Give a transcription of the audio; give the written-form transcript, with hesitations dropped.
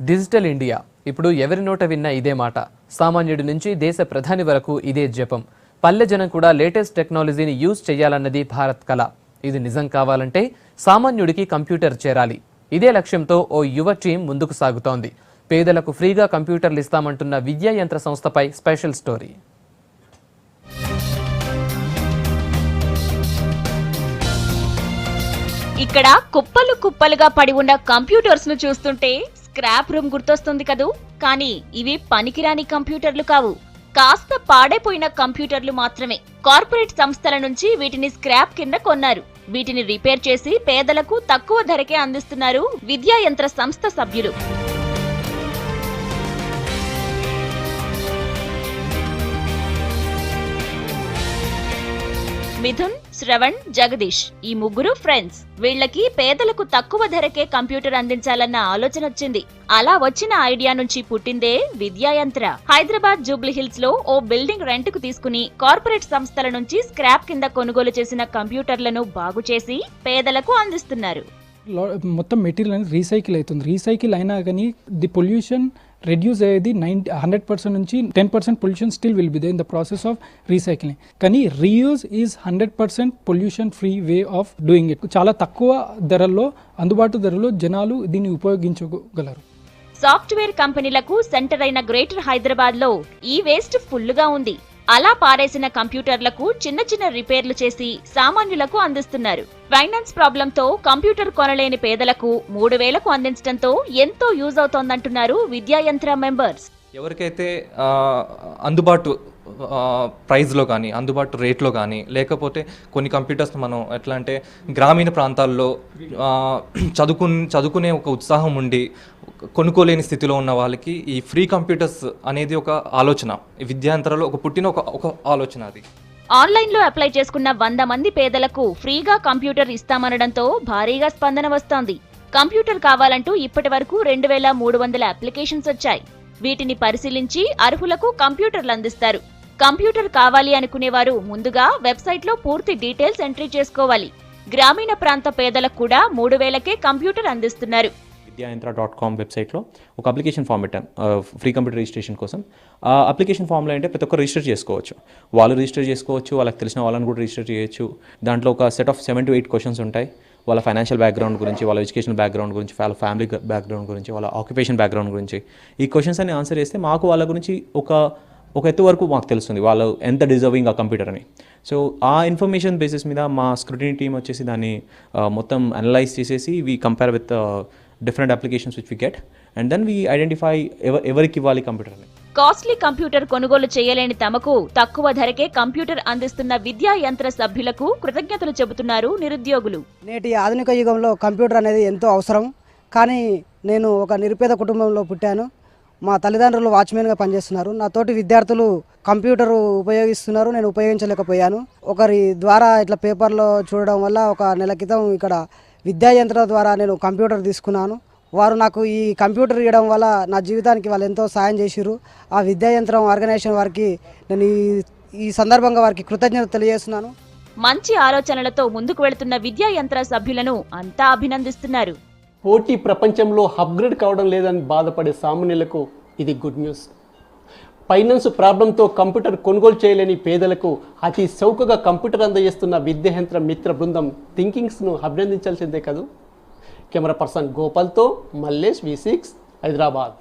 Digital India ఇప్పుడు ఎవరి నోట విన్నా ఇదే మాట. సామాన్యుడి నుంచి దేశ ప్రధాని వరకు ఇదే జపం. పల్లె జనం కూడా లేటెస్ట్ టెక్నాలజీని యూజ్ చేయాలన్నది భారత్ కళ. ఇది నిజం కావాలంటే సామాన్యుడికి కంప్యూటర్ చేరాలి. ఇదే లక్ష్యంతో ఓ యువ టీం ముందుకు సాగుతోంది. పేదలకు ఫ్రీగా కంప్యూటర్లు ఇస్తామంటున్న విద్యా యంత్ర సంస్థపై స్పెషల్ స్టోరీ. ఇక్కడ కుప్పలు కుప్పలుగా పడి ఉన్న కంప్యూటర్స్ ను చూస్తుంటే స్క్రాప్ రూమ్ గుర్తొస్తుంది కదూ. కానీ ఇవి పనికిరాని కంప్యూటర్లు కావు, కాస్త పాడైపోయిన కంప్యూటర్లు మాత్రమే. కార్పొరేట్ సంస్థల నుంచి వీటిని స్క్రాప్ కింద కొన్నారు. వీటిని రిపేర్ చేసి పేదలకు తక్కువ ధరకే అందిస్తున్నారు విద్యా యంత్ర సంస్థ సభ్యులు. మిథున్, శ్రవణ్, జగదీష్ ఈ ముగ్గురు ఫ్రెండ్స్. వీళ్లకి పేదలకు తక్కువ ధరకే కంప్యూటర్ అందించాలన్న ఆలోచన వచ్చింది. అలా వచ్చిన ఐడియా నుంచి పుట్టిందే విద్యా యంత్ర. హైదరాబాద్ జూబ్లీ హిల్స్ లో ఓ బిల్డింగ్ రెంట్ కు తీసుకుని కార్పొరేట్ సంస్థల నుంచి స్క్రాప్ కింద కొనుగోలు చేసిన కంప్యూటర్లను బాగు చేసి పేదలకు అందిస్తున్నారు. మొత్తం మెటీరియల్ అనేది రీసైకిల్ అవుతుంది. రీసైకిల్ అయినా కానీ ది పొల్యూషన్ రెడ్యూస్ అయ్యేది 100% నుంచి 10% pollution still will be there in the process of recycling. కానీ reuse is 100% pollution free way of doing it. చాలా తక్కువ ధరల్లో, అందుబాటు ధరలో జనాలు దీన్ని ఉపయోగించగలరు. సాఫ్ట్వేర్ కంపెనీలకు సెంటర్ అయిన గ్రేటర్ హైదరాబాద్ లో ఈ వేస్ట్ ఫుల్లుగా ఉంది. అలా పారేసిన కంప్యూటర్లకు చిన్న చిన్న రిపేర్లు చేసి సామాన్యులకు అందిస్తున్నారు. ఫైనాన్స్ ప్రాబ్లంతో కంప్యూటర్ కొనలేని పేదలకు 3,000కు అందించడంతో ఎంతో యూజ్ అవుతోందంటున్నారు విద్యా యంత్ర మెంబర్స్. ఎవరికైతే అందుబాటు ప్రైస్లో కానీ, అందుబాటు రేట్లో కానీ, లేకపోతే కొన్ని కంప్యూటర్స్ మనం ఎట్లా అంటే గ్రామీణ ప్రాంతాల్లో చదువుకునే ఒక ఉత్సాహం ఉండి కొనుక్కోలేని స్థితిలో ఉన్న వాళ్ళకి ఈ ఫ్రీ కంప్యూటర్స్ అనేది ఒక ఆలోచన. విద్యాంతరాలో పుట్టిన ఒక ఆలోచన అది. ఆన్లైన్లో అప్లై చేసుకున్న 100 మంది పేదలకు ఫ్రీగా కంప్యూటర్ ఇస్తామనడంతో భారీగా స్పందన వస్తోంది. కంప్యూటర్ కావాలంటూ ఇప్పటి వరకు 2,300 అప్లికేషన్స్ వచ్చాయి. వీటిని పరిశీలించి అర్హులకు కంప్యూటర్లు అందిస్తారు. కంప్యూటర్ కావాలి అనుకునేవారు ముందుగా వెబ్సైట్లో పూర్తి డీటెయిల్స్ ఎంట్రీ చేసుకోవాలి. గ్రామీణ ప్రాంత పేదలకు కూడా 3,000కే కంప్యూటర్ అందిస్తున్నారు. vidyyantra.com వెబ్సైట్లో ఒక అప్లికేషన్ ఫామ్ పెట్టాను ఫ్రీ కంప్యూటర్ రిజిస్ట్రేషన్ కోసం. ఆ అప్లికేషన్ ఫామ్లో అంటే ప్రతి ఒక్కరు రిజిస్టర్ చేసుకోవచ్చు. వాళ్ళు రిజిస్టర్ చేసుకోవచ్చు, వాళ్ళకి తెలిసిన వాళ్ళని కూడా రిజిస్టర్ చేయొచ్చు. దాంట్లో ఒక సెట్ ఆఫ్ 7 to 8 క్వశ్చన్స్ ఉంటాయి. వాళ్ళ ఫైనాన్షియల్ బ్యాక్గ్రౌండ్ గురించి, వాళ్ళ ఎడ్యుకేషన్ బ్యాక్గ్రౌండ్ గురించి, వాళ్ళ ఫ్యామిలీ బ్యాక్గ్రౌండ్ గురించి, వాళ్ళ ఆక్యుపేషన్ బ్యాక్గ్రౌండ్ గురించి ఈ క్వశ్చన్స్ అన్ని ఆన్సర్ చేస్తే మాకు వాళ్ళ గురించి ఒక ఎత్తు వరకు మాకు తెలుస్తుంది వాళ్ళు ఎంత డిజర్వింగ్ ఆ కంప్యూటర్ అని. సో ఆ ఇన్ఫర్మేషన్ బేసిస్ మీద మా స్క్రూటినీ టీమ్ వచ్చేసి దాన్ని మొత్తం అనలైజ్ చేసేసి we compare with different applications which we get and then we identify ఎవరికి ఇవ్వాలి కంప్యూటర్ అని. కాస్ట్లీ కంప్యూటర్ కొనుగోలు చేయలేని తమకు తక్కువ ధరకే కంప్యూటర్ అందిస్తున్న విద్యా యంత్ర సభ్యులకు కృతజ్ఞతలు చెబుతున్నారు నిరుద్యోగులు. నేటి ఆధునిక యుగంలో కంప్యూటర్ అనేది ఎంతో అవసరం. కానీ నేను ఒక నిరుపేద కుటుంబంలో పుట్టాను. మా తల్లిదండ్రులు వాచ్మెన్గా పనిచేస్తున్నారు. నా తోటి విద్యార్థులు కంప్యూటర్ ఉపయోగిస్తున్నారు, నేను ఉపయోగించలేకపోయాను. ఒకరి ద్వారా ఇట్లా పేపర్లో చూడడం వల్ల ఒక నెల క్రితం ఇక్కడ విద్యా యంత్రం ద్వారా నేను కంప్యూటర్ తీసుకున్నాను. వారు నాకు ఈ కంప్యూటర్ ఇవ్వడం వల్ల నా జీవితానికి వాళ్ళు ఎంతో సాయం చేసిరు. ఆ విద్యా యంత్రం ఆర్గనైజేషన్ వారికి నేను ఈ సందర్భంగా వారికి కృతజ్ఞత తెలియజేస్తున్నాను. మంచి ఆలోచనలతో ముందుకు వెళుతున్న విద్యా యంత్ర సభ్యులను అంతా అభినందిస్తున్నారు. పోటీ ప్రపంచంలో అప్గ్రేడ్ కావడం లేదని బాధపడే సామాన్యులకు ఇది గుడ్ న్యూస్. ఫైనాన్స్ ప్రాబ్లంతో కంప్యూటర్ కొనుగోలు చేయలేని పేదలకు అతి చౌకగా కంప్యూటర్ అందజేస్తున్న విద్యా యంత్ర మిత్ర బృందం థింకింగ్స్ను అభినందించాల్సిందే కదూ. కెమెరా పర్సన్ గోపాల్తో మల్లేష్, V6, హైదరాబాద్.